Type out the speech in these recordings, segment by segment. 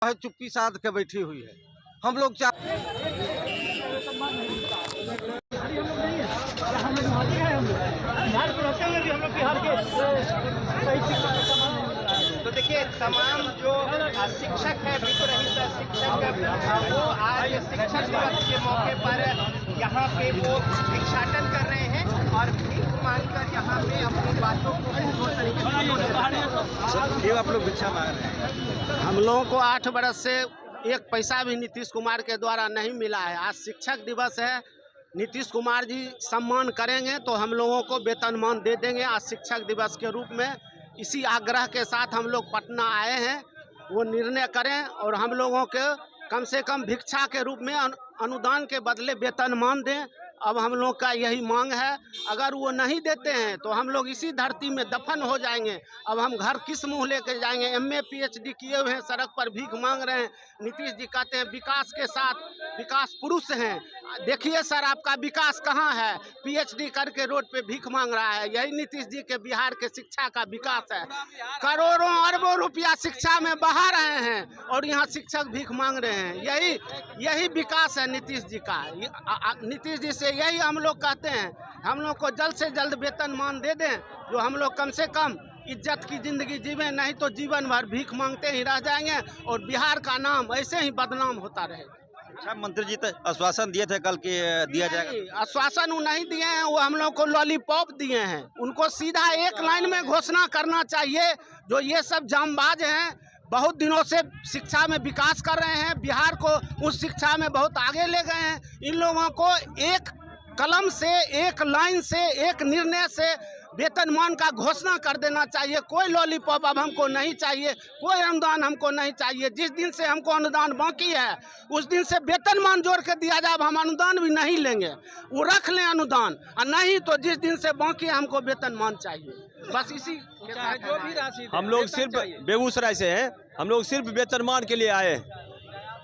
है चुप्पी साध के बैठी हुई है। हम लोग तो देखिए तमाम जो शिक्षक है वित्तरहित शिक्षक वो आज शिक्षक दिवस के मौके पर यहाँ पे वो भिक्षाटन कर रहे हैं और भीख मांगकर यहाँ पे अपनी बातों को तरीके आप लोग भिक्षा मांग रहे हैं। हम लोगों को 8 बरस से एक पैसा भी नीतीश कुमार के द्वारा नहीं मिला है। आज शिक्षक दिवस है, नीतीश कुमार जी सम्मान करेंगे तो हम लोगों को वेतनमान दे देंगे आज शिक्षक दिवस के रूप में। इसी आग्रह के साथ हम लोग पटना आए हैं, वो निर्णय करें और हम लोगों के कम से कम भिक्षा के रूप में अनुदान के बदले वेतनमान दें। अब हम लोग का यही मांग है। अगर वो नहीं देते हैं तो हम लोग इसी धरती में दफन हो जाएंगे। अब हम घर किस मुंह लेके जाएंगे? MA PhD किए हुए हैं, सड़क पर भीख मांग रहे हैं। नीतीश जी कहते हैं विकास के साथ विकास पुरुष हैं। देखिए सर, आपका विकास कहाँ है? PhD करके रोड पे भीख मांग रहा है। यही नीतीश जी के बिहार के शिक्षा का विकास है। करोड़ों अरबों रुपया शिक्षा में बहा रहे हैं और यहाँ शिक्षक भीख मांग रहे हैं। यही विकास है नीतीश जी का। नीतीश जी से यही हम लोग कहते हैं, हम लोग को जल्द से जल्द वेतनमान दे दें, जो हम लोग कम से कम इज्जत की जिंदगी जीवें, नहीं तो जीवन भर भीख मांगते ही रह जाएंगे और बिहार का नाम ऐसे ही बदनाम होता रहेगा। अच्छा, मंत्री जी तो आश्वासन दिए थे कल के दिया जाएगा। आश्वासन वो नहीं दिए हैं, वो हम लोग को लॉलीपॉप दिए हैं। उनको सीधा एक लाइन में घोषणा करना चाहिए। जो ये सब जामबाज हैं, बहुत दिनों से शिक्षा में विकास कर रहे हैं, बिहार को उस शिक्षा में बहुत आगे ले गए हैं। इन लोगों को एक कलम से, एक लाइन से, एक निर्णय से वेतनमान का घोषणा कर देना चाहिए। कोई लॉलीपॉप अब हमको नहीं चाहिए, कोई अनुदान हमको नहीं चाहिए। जिस दिन से हमको अनुदान बाकी है उस दिन से वेतनमान जोड़ के दिया जाए। अब हम अनुदान भी नहीं लेंगे, वो रख लें अनुदान, और नहीं तो जिस दिन से बाकी है हमको वेतनमान चाहिए। बस इसी जो भी राशि हम लोग सिर्फ बेगूसराय से हैं, हम लोग सिर्फ वेतनमान के लिए आए हैं।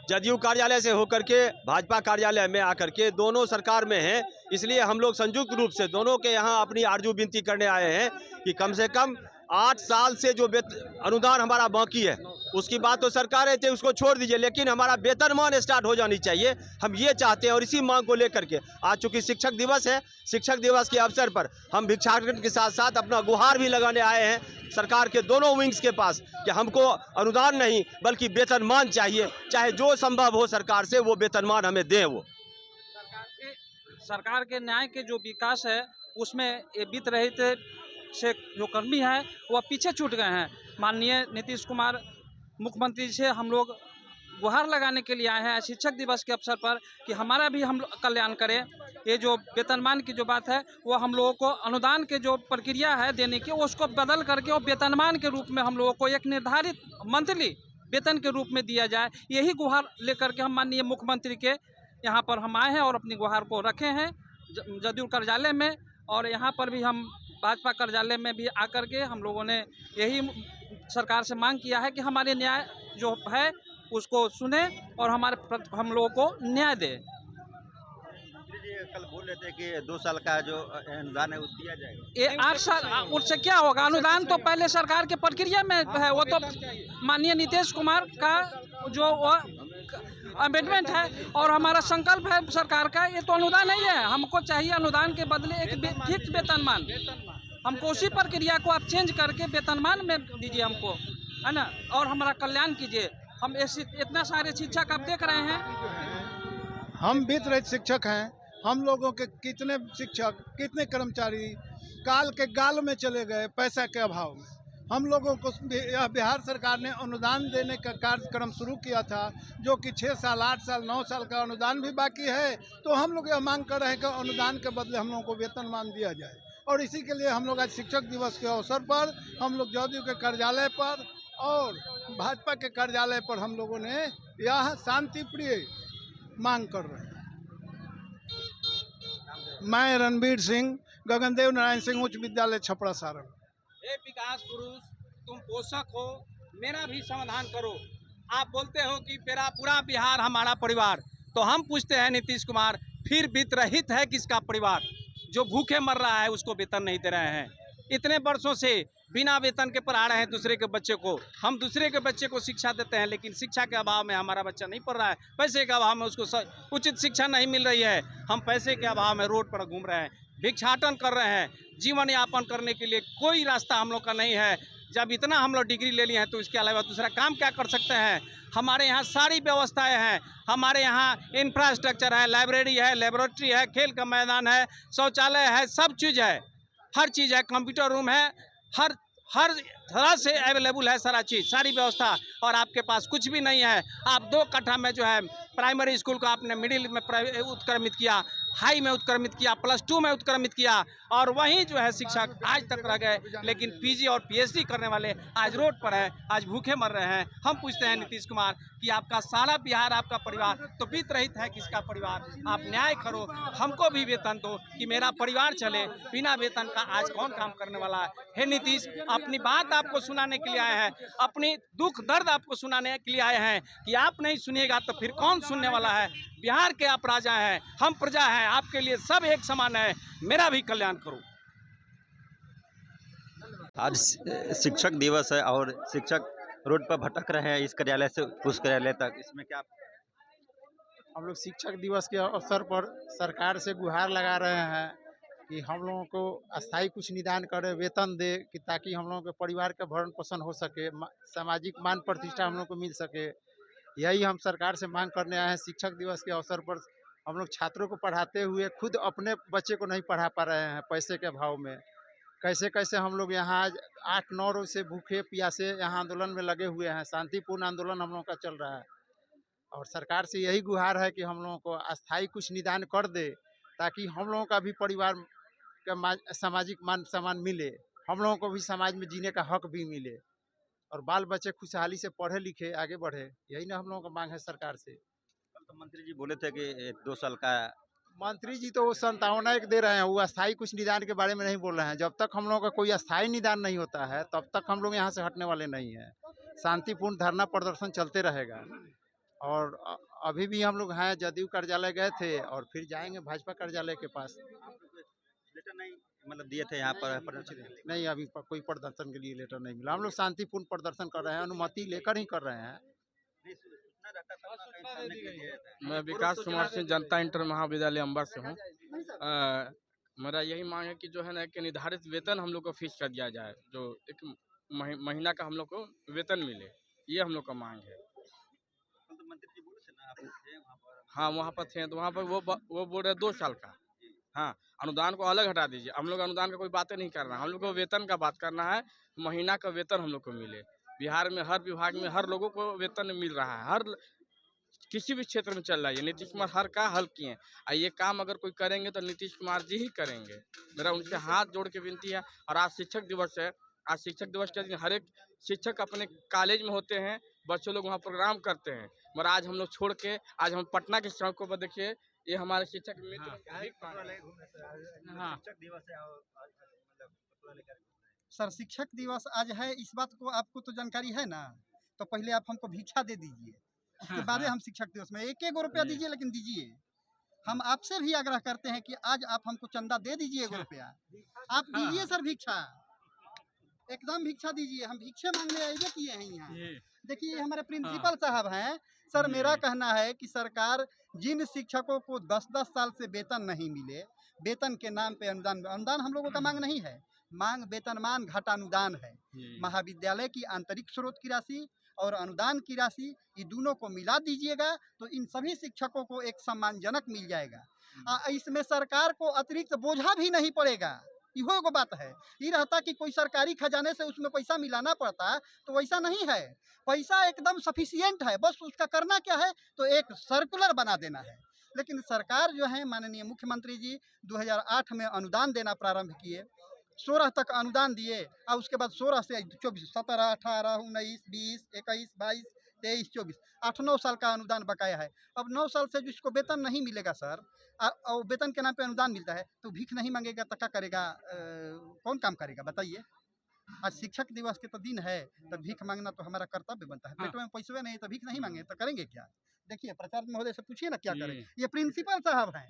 जदयू कार्यालय से होकर के भाजपा कार्यालय में आकर के दोनों सरकार में हैं, इसलिए हम लोग संयुक्त रूप से दोनों के यहाँ अपनी आरजू विनती करने आए हैं कि कम से कम 8 साल से जो अनुदान हमारा बाकी है उसकी बात तो सरकारें थे, उसको छोड़ दीजिए, लेकिन हमारा वेतनमान स्टार्ट हो जानी चाहिए। हम ये चाहते हैं और इसी मांग को लेकर के आज चूँकि शिक्षक दिवस है, शिक्षक दिवस के अवसर पर हम भिक्षाटन के साथ साथ अपना गुहार भी लगाने आए हैं सरकार के दोनों विंग्स के पास कि हमको अनुदान नहीं बल्कि वेतनमान चाहिए। चाहे जो संभव हो सरकार से वो वेतनमान हमें दें। वो सरकार के न्याय के जो विकास है उसमें ये वित्त रहित से जो कर्मी है वह पीछे छूट गए हैं। माननीय नीतीश कुमार मुख्यमंत्री से हम लोग गुहार लगाने के लिए आए हैं शिक्षक दिवस के अवसर पर कि हमारा भी हम कल्याण करें। ये जो वेतनमान की जो बात है वो हम लोगों को अनुदान के जो प्रक्रिया है देने की उसको बदल करके वो वेतनमान के रूप में हम लोगों को एक निर्धारित मंथली वेतन के रूप में दिया जाए। यही गुहार लेकर के हम माननीय मुख्यमंत्री के यहाँ पर हम आए हैं और अपनी गुहार को रखे हैं जदयू कार्यालय में, और यहाँ पर भी हम भाजपा कार्यालय में भी आकर के हम लोगों ने यही सरकार से मांग किया है कि हमारे न्याय जो है उसको सुने और हम लोगों को न्याय दे। कल बोल रहे थे कि 2 साल का जो अनुदान है वो दिया जाएगा। ये 8 साल उससे क्या होगा? अनुदान तो पहले सरकार के प्रक्रिया में है, वो तो माननीय नीतीश कुमार का जो अमेंडमेंट है और हमारा संकल्प है सरकार का। ये तो अनुदान नहीं है, हमको चाहिए अनुदान के बदले एक फिक्स वेतनमान। हमको उसी प्रक्रिया को आप चेंज करके वेतनमान में दीजिए हमको, है ना, और हमारा कल्याण कीजिए। हम इतना सारे शिक्षक आप देख रहे हैं, हम वित्त रहित शिक्षक हैं। हम लोगों के कितने शिक्षक, कितने कर्मचारी काल के गाल में चले गए पैसा के अभाव में। हम लोगों को बिहार सरकार ने अनुदान देने का कार्यक्रम शुरू किया था, जो कि 6 साल, 8 साल, 9 साल का अनुदान भी बाकी है। तो हम लोग यह मांग कर रहे हैं कि अनुदान के बदले हम लोगों को वेतनमान दिया जाए। और इसी के लिए हम लोग आज शिक्षक दिवस के अवसर पर हम लोग जदयू के कार्यालय पर और भाजपा के कार्यालय पर हम लोगों ने यह शांति प्रिय मांग कर रहे हैं। मैं रणबीर सिंह, गगनदेव नारायण सिंह उच्च विद्यालय छपरा सारण। हे विकास पुरुष, तुम पोषक हो, मेरा भी समाधान करो। आप बोलते हो कि मेरा पूरा बिहार हमारा परिवार, तो हम पूछते हैं नीतीश कुमार, फिर वित्त रहित है किसका परिवार? जो भूखे मर रहा है उसको वेतन नहीं दे रहे हैं। इतने वर्षों से बिना वेतन के पढ़ा रहे हैं दूसरे के बच्चे को। हम दूसरे के बच्चे को शिक्षा देते हैं, लेकिन शिक्षा के अभाव में हमारा बच्चा नहीं पढ़ रहा है, पैसे के अभाव में उसको उचित शिक्षा नहीं मिल रही है। हम पैसे के अभाव में रोड पर घूम रहे हैं, भिक्षाटन कर रहे हैं। जीवन यापन करने के लिए कोई रास्ता हम लोग का नहीं है। जब इतना हम लोग डिग्री ले लिए हैं तो इसके अलावा दूसरा काम क्या कर सकते हैं? हमारे यहाँ सारी व्यवस्थाएं हैं। हमारे यहाँ इंफ्रास्ट्रक्चर है, लाइब्रेरी है, लेबोरेटरी है, खेल का मैदान है, शौचालय है, सब चीज़ है, हर चीज़ है, कंप्यूटर रूम है, हर तरह से अवेलेबल है सारा चीज़, सारी व्यवस्था। और आपके पास कुछ भी नहीं है। आप 2 कट्ठा में जो है प्राइमरी स्कूल को आपने मिडिल में उत्क्रमित किया, हाई में उत्क्रमित किया, +2 में उत्क्रमित किया, और वहीं जो है शिक्षक आज तक रह गए। लेकिन पीजी और पीएचडी करने वाले आज रोड पर हैं, आज भूखे मर रहे हैं। हम पूछते हैं नीतीश कुमार कि आपका सारा बिहार, आपका परिवार तो वित्त रहित है, किसका परिवार? आप न्याय करो, हमको भी वेतन दो कि मेरा परिवार चले। बिना वेतन का आज कौन काम करने वाला है? हे नीतीश, अपनी बात आपको सुनाने के लिए आए हैं, अपनी दुख दर्द आपको सुनाने के लिए आए हैं कि आप नहीं सुनिएगा तो फिर कौन सुनने वाला है? बिहार के आप राजा हैं, हम प्रजा हैं, आपके लिए सब एक समान है, मेरा भी कल्याण करो। आज शिक्षक दिवस है और शिक्षक रोड पर भटक रहे हैं इस कार्यालय से उस कार्यालय तक, इसमें क्या? हम लोग शिक्षक दिवस के अवसर पर सरकार से गुहार लगा रहे हैं कि हम लोगों को अस्थायी कुछ निदान करे, वेतन दे, कि ताकि हम लोगों के परिवार का भरण पोषण हो सके, सामाजिक मान प्रतिष्ठा हम लोग को मिल सके। यही हम सरकार से मांग करने आए हैं। शिक्षक दिवस के अवसर पर हम लोग छात्रों को पढ़ाते हुए खुद अपने बच्चे को नहीं पढ़ा पा रहे हैं पैसे के अभाव में। कैसे कैसे हम लोग यहाँ 8-9 रोज से भूखे प्यासे यहाँ आंदोलन में लगे हुए हैं। शांतिपूर्ण आंदोलन हम लोगों का चल रहा है और सरकार से यही गुहार है कि हम लोगों को अस्थायी कुछ निदान कर दे, ताकि हम लोगों का भी परिवार का सामाजिक मान सम्मान मिले, हम लोगों को भी समाज में जीने का हक भी मिले और बाल बच्चे खुशहाली से पढ़े लिखे आगे बढ़े। यही ना हम लोगों का मांग है सरकार से। तो मंत्री जी बोले थे कि 2 साल का। मंत्री जी तो वो संतावना एक दे रहे हैं, वो अस्थायी कुछ निदान के बारे में नहीं बोल रहे हैं। जब तक हम लोगों का कोई अस्थायी निदान नहीं होता है तब तक हम लोग यहाँ से हटने वाले नहीं हैं। शांतिपूर्ण धरना प्रदर्शन चलते रहेगा और अभी भी हम लोग हैं, जदयू कार्यालय गए थे और फिर जाएंगे भाजपा कार्यालय के पास। लेटर नहीं मतलब दिए थे यहाँ पर? नहीं, अभी कोई प्रदर्शन के लिए लेटर नहीं मिला। हम लोग शांतिपूर्ण प्रदर्शन कर रहे हैं, अनुमति लेकर ही कर रहे हैं। मैं विकास कुमार सिंह, जनता इंटर महाविद्यालय अंबर से हूँ। मेरा यही मांग है कि जो है ना कि निर्धारित वेतन हम लोग को फिक्स कर दिया जाए, जो एक महीना का हम लोग को वेतन मिले, ये हम लोग का मांग है। हाँ, वहाँ पर थे तो वहाँ पर वो बोल रहे 2 साल का। हाँ, अनुदान को अलग हटा दीजिए, हम लोग अनुदान का कोई बातें नहीं कर रहा है, हम लोग को वेतन का बात करना है। महीना का वेतन हम लोग को मिले। बिहार में हर विभाग में हर लोगों को वेतन मिल रहा है, हर किसी भी क्षेत्र में चल रहा है। नीतीश कुमार हर का हल किए हैं। ये काम अगर कोई करेंगे तो नीतीश कुमार जी ही करेंगे। मेरा उनसे हाथ जोड़ के विनती है। और आज शिक्षक दिवस है, आज शिक्षक दिवस के दिन हर एक शिक्षक अपने कॉलेज में होते हैं, बच्चों लोग वहाँ प्रोग्राम करते हैं, मगर आज हम लोग छोड़ के आज हम पटना के सड़कों पर देखिए, ये हमारे शिक्षक सर शिक्षक दिवस आज है, इस बात को आपको तो जानकारी है ना। तो पहले आप हमको भिक्षा दे दीजिए, उसके बाद हम शिक्षक दिवस में 1-1 रुपया दीजिए, लेकिन दीजिए। हम आपसे भी आग्रह करते हैं कि आज आप हमको चंदा दे दीजिए 1 रुपया, आप दीजिए सर भिक्षा, एकदम भिक्षा दीजिए। हम भिक्षे मांगने आए किए हैं यहाँ। देखिए हमारे प्रिंसिपल साहब हैं सर। मेरा कहना है कि सरकार जिन शिक्षकों को 10-10 साल से वेतन नहीं मिले, वेतन के नाम पे अनुदान हम लोगों का मांग नहीं है, मांग वेतनमान घटानुदान है। महाविद्यालय की आंतरिक स्रोत की राशि और अनुदान की राशि, ये दोनों को मिला दीजिएगा तो इन सभी शिक्षकों को एक सम्मानजनक मिल जाएगा। इसमें सरकार को अतिरिक्त बोझा भी नहीं पड़ेगा। इहो एगो बात है, ये रहता कि कोई सरकारी खजाने से उसमें पैसा मिलाना पड़ता, तो वैसा नहीं है। पैसा एकदम सफिशिएंट है, बस उसका करना क्या है तो एक सर्कुलर बना देना है। लेकिन सरकार जो है माननीय मुख्यमंत्री जी 2008 में अनुदान देना प्रारंभ किए, 16 तक अनुदान दिए और उसके बाद 16 से 24, 17, 18, 19, 20, 21, 22, 23, 24, 8-9 साल का अनुदान बकाया है। अब 9 साल से जिसको वेतन नहीं मिलेगा सर, और वेतन के नाम पे अनुदान मिलता है, तो भीख नहीं मांगेगा तो क्या करेगा? कौन काम करेगा बताइए? आज शिक्षक दिवस के तो दिन है, तो भीख मांगना तो हमारा कर्तव्य बनता है। पेट में पैसे नहीं तो भीख नहीं मांगे तो करेंगे क्या? देखिए प्रचार महोदय से पूछिए ना क्या करें। ये प्रिंसिपल साहब हैं,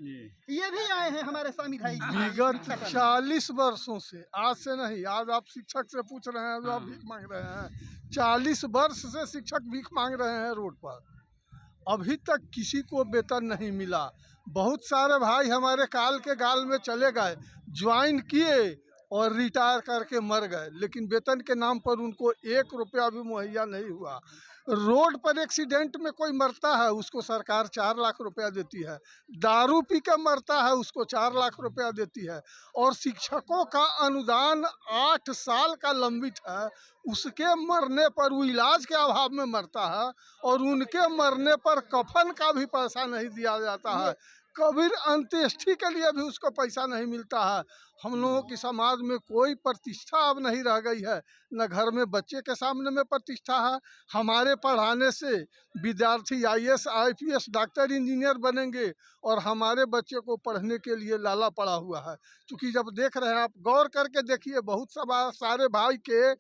ये भी आए हैं हमारे शामिल है। विगत 40 वर्षों से, आज से नहीं, आज आप शिक्षक से पूछ रहे हैं, जो आप भीख मांग रहे हैं। 40 वर्ष से शिक्षक भीख मांग रहे हैं रोड पर, अभी तक किसी को वेतन नहीं मिला। बहुत सारे भाई हमारे काल के गाल में चले गए, ज्वाइन किए और रिटायर करके मर गए, लेकिन वेतन के नाम पर उनको 1 रुपया भी मुहैया नहीं हुआ। रोड पर एक्सीडेंट में कोई मरता है, उसको सरकार 4 लाख रुपया देती है। दारू पी कर मरता है, उसको 4 लाख रुपया देती है। और शिक्षकों का अनुदान 8 साल का लंबित है, उसके मरने पर वो इलाज के अभाव में मरता है, और उनके मरने पर कफन का भी पैसा नहीं दिया जाता है। कबीर अंत्येष्टि के लिए भी उसको पैसा नहीं मिलता है। हम लोगों की समाज में कोई प्रतिष्ठा अब नहीं रह गई है, न घर में बच्चे के सामने में प्रतिष्ठा है। हमारे पढ़ाने से विद्यार्थी IAS, IPS, डॉक्टर, इंजीनियर बनेंगे, और हमारे बच्चे को पढ़ने के लिए लाला पड़ा हुआ है। क्योंकि जब देख रहे हैं आप, गौर करके देखिए, बहुत सारे भाई के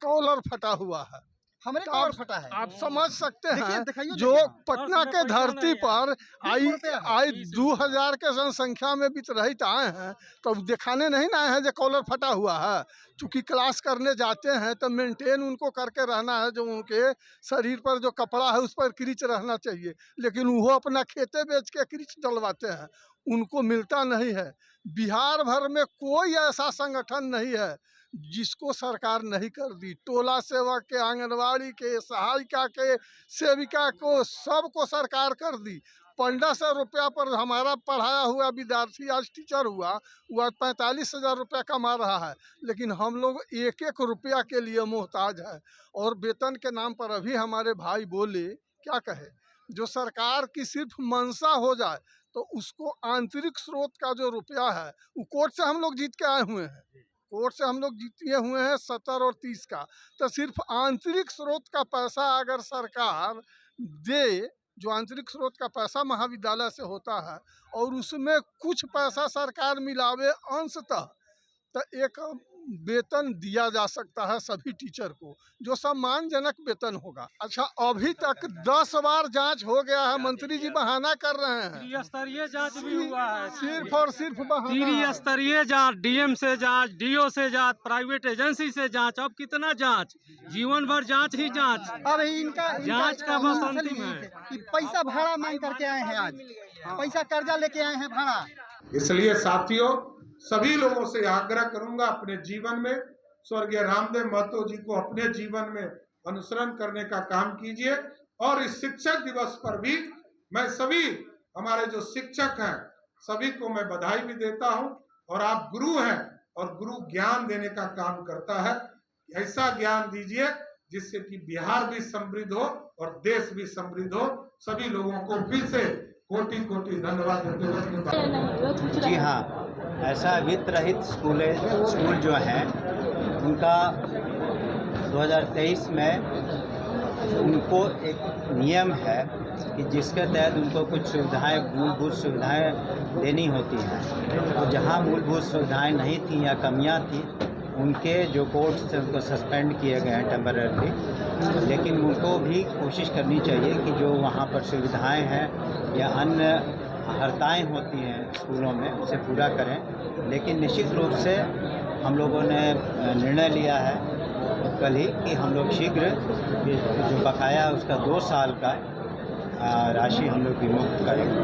कॉलर फटा हुआ है, हमारे कॉलर फटा है। आप समझ सकते हैं। दिखाइए जो पटना के धरती पर आई 2000 के जनसंख्या में वितरहित आए हैं, तो दिखाने नहीं ना आए हैं जो कॉलर फटा हुआ है। चूँकि क्लास करने जाते हैं तो मेंटेन उनको करके रहना है, जो उनके शरीर पर जो कपड़ा है उस पर क्रीच रहना चाहिए, लेकिन वो अपना खेते बेच के क्रीच डलवाते हैं, उनको मिलता नहीं है। बिहार भर में कोई ऐसा संगठन नहीं है जिसको सरकार नहीं कर दी। टोला सेवक के, आंगनवाड़ी के, सहायिका के, सेविका को, सबको सरकार कर दी। 1500 रुपया पर हमारा पढ़ाया हुआ विद्यार्थी आज टीचर हुआ, वह 45,000 रुपया कमा रहा है, लेकिन हम लोग 1-1 रुपया के लिए मोहताज है। और वेतन के नाम पर अभी हमारे भाई बोले, क्या कहे, जो सरकार की सिर्फ मंशा हो जाए तो उसको आंतरिक स्रोत का जो रुपया है, वो कोर्ट से हम लोग जीत के आए हुए हैं, कोर्ट से हम लोग जीते हुए हैं 70 और 30 का। तो सिर्फ आंतरिक स्रोत का पैसा अगर सरकार दे, जो आंतरिक स्रोत का पैसा महाविद्यालय से होता है, और उसमें कुछ पैसा सरकार मिलावे अंशतः, तो एक वेतन दिया जा सकता है सभी टीचर को, जो सम्मानजनक वेतन होगा। अच्छा, अभी तक 10 बार जांच हो गया है, मंत्री जी बहाना कर रहे हैं। त्रिस्तरीय जांच भी हुआ है, सिर्फ और सिर्फ बहाना। त्रिस्तरीय जांच, DM से जांच, DO से जांच, प्राइवेट एजेंसी से जांच, अब कितना जांच, जीवन भर जांच ही जांच। अब इनका जांच का बस अंतिम है कि पैसा भाड़ा मांग करके आए हैं, आज पैसा कर्जा लेके आए हैं भाड़ा। इसलिए साथियों, सभी लोगों से आग्रह करूंगा, अपने जीवन में स्वर्गीय रामदेव महतो जी को अपने जीवन में अनुसरण करने का काम कीजिए। और इस शिक्षक दिवस पर भी मैं सभी हमारे जो शिक्षक हैं सभी को मैं बधाई भी देता हूं। और आप गुरु हैं, और गुरु ज्ञान देने का काम करता है। ऐसा ज्ञान दीजिए जिससे कि बिहार भी समृद्ध हो और देश भी समृद्ध हो। सभी लोगों को फिर से कोटि धन्यवाद देते हुए। जी हाँ, ऐसा वित्त रहित स्कूल जो हैं उनका 2023 में उनको एक नियम है कि जिसके तहत उनको कुछ सुविधाएं, मूलभूत सुविधाएं देनी होती हैं। तो जहां मूलभूत सुविधाएं नहीं थी या कमियां थी, उनके जो कोर्ट से उनको सस्पेंड किए गए हैं टेम्पररी, लेकिन उनको भी कोशिश करनी चाहिए कि जो वहाँ पर सुविधाएं हैं या अन्य हड़ताएँ होती हैं स्कूलों में, उसे पूरा करें। लेकिन निश्चित रूप से हम लोगों ने निर्णय लिया है कल ही कि हम लोग शीघ्र जो बकाया है उसका 2 साल का राशि हम लोग विमुक्त करेंगे।